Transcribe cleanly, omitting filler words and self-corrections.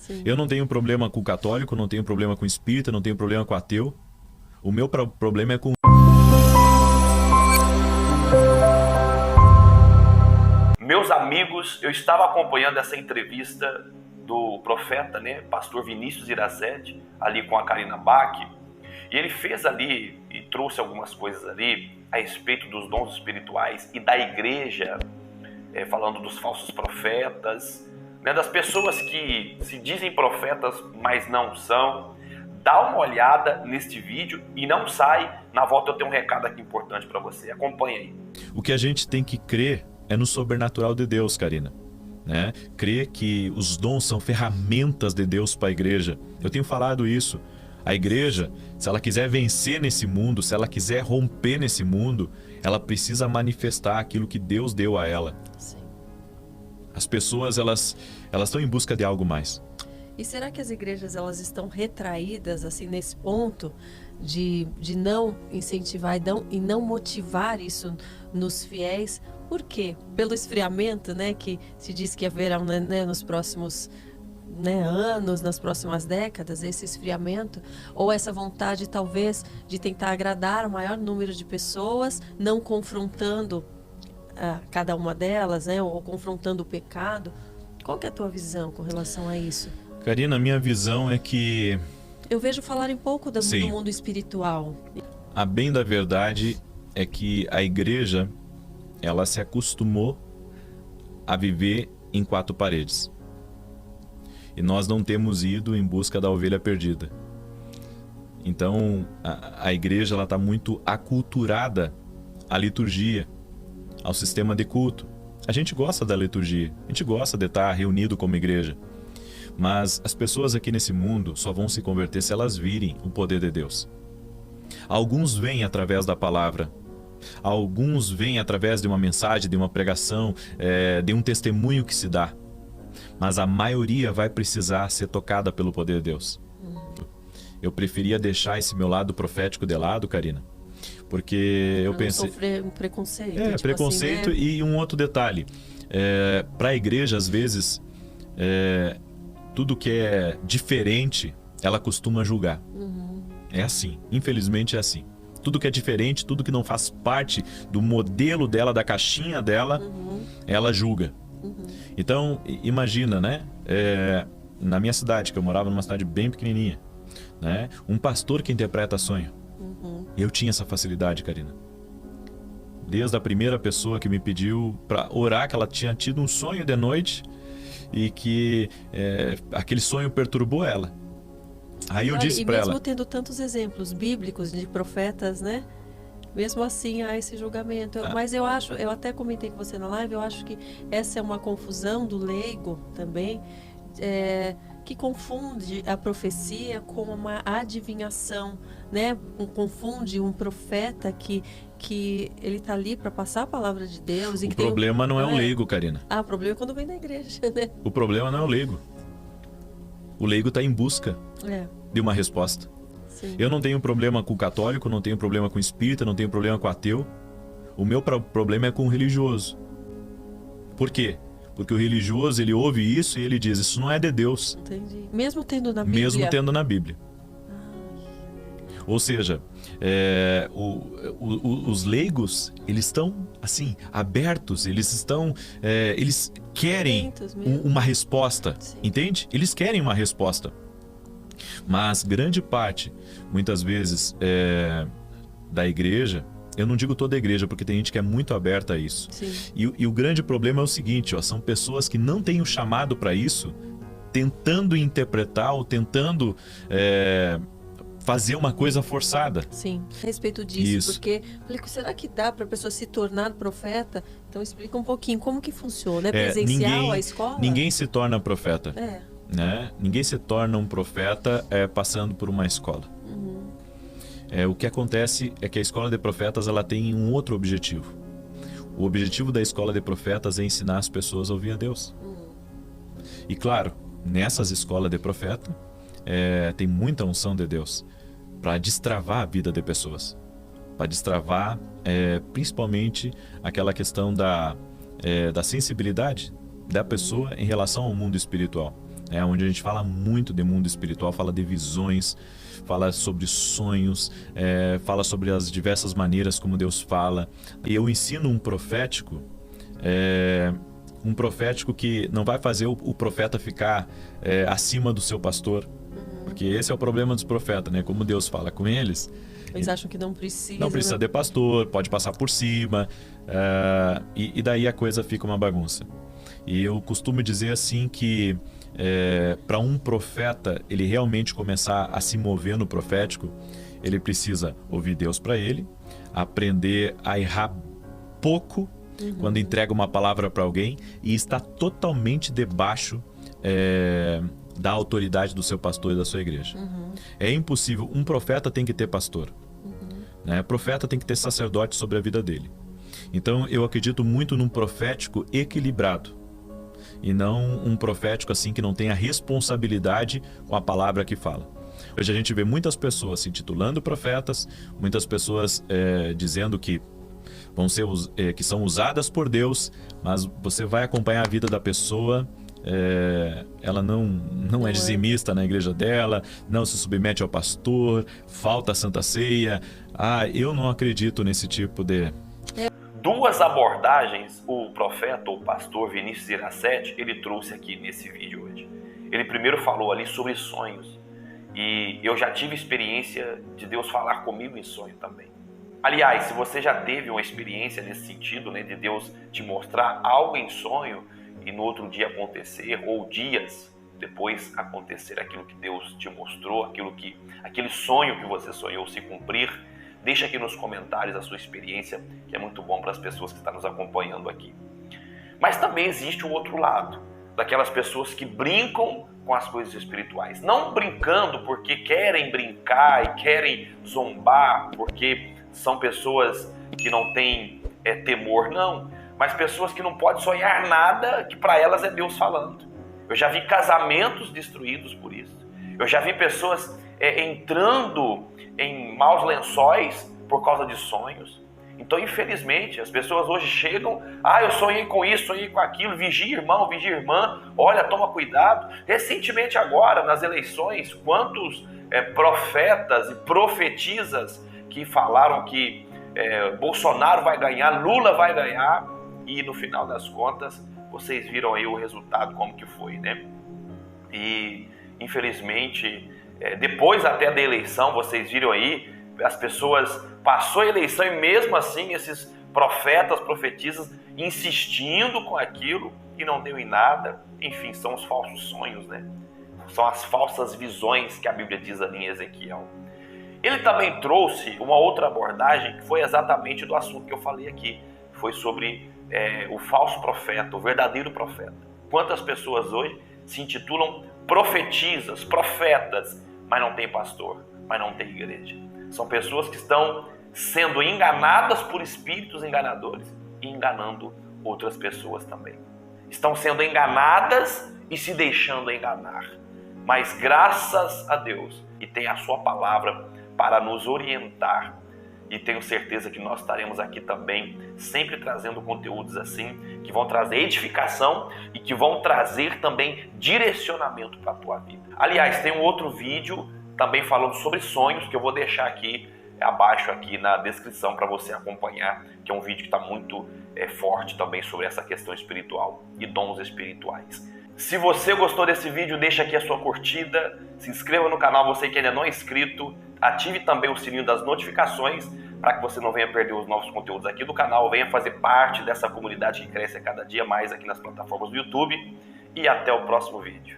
Sim. Eu não tenho problema com o católico, não tenho problema com o espírita, não tenho problema com o ateu. O meu problema é com... Meus amigos, eu estava acompanhando essa entrevista do profeta, né, pastor Vinícius Iracete, ali com a Karina Bach, e ele fez ali e trouxe algumas coisas ali a respeito dos dons espirituais e da igreja, falando dos falsos profetas, né, das pessoas que se dizem profetas, mas não são. Dá uma olhada neste vídeo e não sai. Na volta eu tenho um recado aqui importante para você. Acompanhe aí. O que a gente tem que crer é no sobrenatural de Deus, Karina. Né? Crer que os dons são ferramentas de Deus para a igreja. Eu tenho falado isso. A igreja, se ela quiser vencer nesse mundo, se ela quiser romper nesse mundo, ela precisa manifestar aquilo que Deus deu a ela. Sim. As pessoas, elas estão em busca de algo mais. E será que as igrejas elas estão retraídas assim nesse ponto de não incentivar e não motivar isso nos fiéis? Por quê? Pelo esfriamento, né, que se diz que haverá, né, nos próximos, né, anos, nas próximas décadas, esse esfriamento, ou essa vontade talvez de tentar agradar o maior número de pessoas, não confrontando cada uma delas, né, ou confrontando o pecado. Qual que é a tua visão com relação a isso? Karina, a minha visão é que... Eu vejo falar um pouco do mundo espiritual. A bem da verdade é que a igreja, ela se acostumou a viver em quatro paredes. E nós não temos ido em busca da ovelha perdida. Então, a igreja está muito aculturada à liturgia, ao sistema de culto. A gente gosta da liturgia, a gente gosta de estar reunido como igreja. Mas as pessoas aqui nesse mundo só vão se converter se elas virem o poder de Deus. Alguns vêm através da palavra. Alguns vêm através de uma mensagem, de uma pregação, de um testemunho que se dá. Mas a maioria vai precisar ser tocada pelo poder de Deus. Eu preferia deixar esse meu lado profético de lado, Karina. Porque eu pensei... Sofrer um preconceito. Tipo preconceito assim, né? E um outro detalhe. Para a igreja, às vezes... tudo que é diferente, ela costuma julgar. É assim, infelizmente é assim. Tudo que é diferente, tudo que não faz parte do modelo dela, da caixinha dela, ela julga. Então, imagina, né? Na minha cidade, que eu morava numa cidade bem pequenininha, né? Um pastor que interpreta sonho. Eu tinha essa facilidade, Karina. Desde a primeira pessoa que me pediu para orar, que ela tinha tido um sonho de noite, e que aquele sonho perturbou ela. Aí eu disse para ela... E mesmo tendo tantos exemplos bíblicos de profetas, né? Mesmo assim há esse julgamento. Mas eu até comentei com você na live, eu acho que essa é uma confusão do leigo também, que confunde a profecia com uma adivinhação, né? Confunde um profeta que ele está ali para passar a palavra de Deus. O problema não é o leigo, Karina. O problema é quando vem da igreja, né? O problema não é o leigo. O leigo está em busca de uma resposta. Sim. Eu não tenho problema com o católico, não tenho problema com o espírita, não tenho problema com o ateu. O meu problema é com o religioso. Por quê? Porque o religioso, ele ouve isso e ele diz, isso não é de Deus. Entendi. Mesmo tendo na Bíblia. Mesmo tendo na Bíblia. Ou seja, os leigos, eles estão assim, abertos, eles querem uma resposta, entende? Eles querem uma resposta. Mas grande parte, muitas vezes, da igreja, eu não digo toda a igreja, porque tem gente que é muito aberta a isso. E o grande problema é o seguinte, são pessoas que não têm o chamado para isso, tentando interpretar ou tentando... fazer uma coisa forçada. Sim, a respeito disso, porque falei, será que dá para a pessoa se tornar profeta? Então explica um pouquinho como que funciona, é presencial a escola? Ninguém se torna profeta, né? Ninguém se torna um profeta passando por uma escola. O que acontece é que a escola de profetas ela tem um outro objetivo. O objetivo da escola de profetas é ensinar as pessoas a ouvir a Deus. E claro, nessas escolas de profeta tem muita unção de Deus para destravar a vida de pessoas, para destravar principalmente aquela questão da sensibilidade da pessoa em relação ao mundo espiritual. onde a gente fala muito de mundo espiritual, fala de visões, fala sobre sonhos, fala sobre as diversas maneiras como Deus fala. E eu ensino um profético que não vai fazer o profeta ficar acima do seu pastor, porque esse é o problema dos profetas, né? Como Deus fala com eles. Eles acham que não precisa. Não precisa de pastor, pode passar por cima, e daí a coisa fica uma bagunça. E eu costumo dizer assim que para um profeta ele realmente começar a se mover no profético, ele precisa ouvir Deus para ele, aprender a errar pouco quando entrega uma palavra para alguém e estar totalmente debaixo da autoridade do seu pastor e da sua igreja. É impossível. Um profeta tem que ter pastor. Né? Profeta tem que ter sacerdote sobre a vida dele. Então eu acredito muito num profético equilibrado e não um profético assim que não tenha responsabilidade com a palavra que fala. Hoje a gente vê muitas pessoas se intitulando profetas, muitas pessoas dizendo que que são usadas por Deus, mas você vai acompanhar a vida da pessoa, ela não é dizimista na igreja dela, não se submete ao pastor, falta a Santa Ceia. Eu não acredito nesse tipo de... Duas abordagens o profeta ou pastor Vinícius Iracete, ele trouxe aqui nesse vídeo hoje. Ele primeiro falou ali sobre sonhos, e eu já tive experiência de Deus falar comigo em sonho também. Aliás, se você já teve uma experiência nesse sentido, né, de Deus te mostrar algo em sonho e no outro dia acontecer, ou dias depois acontecer aquilo que Deus te mostrou, aquele sonho que você sonhou se cumprir, deixa aqui nos comentários a sua experiência, que é muito bom para as pessoas que estão nos acompanhando aqui. Mas também existe o outro lado, daquelas pessoas que brincam com as coisas espirituais. Não brincando porque querem brincar e querem zombar, porque são pessoas que não têm temor, não. Mas pessoas que não podem sonhar nada que para elas é Deus falando. Eu já vi casamentos destruídos por isso. Eu já vi pessoas entrando em maus lençóis por causa de sonhos. Então, infelizmente, as pessoas hoje chegam, eu sonhei com isso, sonhei com aquilo, vigia irmão, vigia irmã, olha, toma cuidado. Recentemente agora, nas eleições, quantos profetas e profetisas que falaram que Bolsonaro vai ganhar, Lula vai ganhar, e no final das contas, vocês viram aí o resultado como que foi, né? E, infelizmente, depois até da eleição, vocês viram aí, as pessoas passou a eleição e mesmo assim esses profetas, profetisas insistindo com aquilo e não deu em nada. Enfim, são os falsos sonhos, né? São as falsas visões que a Bíblia diz ali em Ezequiel. Ele também trouxe uma outra abordagem que foi exatamente do assunto que eu falei aqui. Foi sobre o falso profeta, o verdadeiro profeta. Quantas pessoas hoje se intitulam profetisas, profetas, mas não tem pastor, mas não tem igreja. São pessoas que estão sendo enganadas por espíritos enganadores e enganando outras pessoas também. Estão sendo enganadas e se deixando enganar. Mas graças a Deus, e tem a sua palavra para nos orientar, e tenho certeza que nós estaremos aqui também, sempre trazendo conteúdos assim, que vão trazer edificação e que vão trazer também direcionamento para a tua vida. Aliás, tem um outro vídeo também falando sobre sonhos, que eu vou deixar aqui abaixo aqui na descrição para você acompanhar, que é um vídeo que está muito forte também sobre essa questão espiritual e dons espirituais. Se você gostou desse vídeo, deixa aqui a sua curtida, se inscreva no canal, você que ainda não é inscrito, ative também o sininho das notificações para que você não venha perder os novos conteúdos aqui do canal, venha fazer parte dessa comunidade que cresce a cada dia mais aqui nas plataformas do YouTube, e até o próximo vídeo.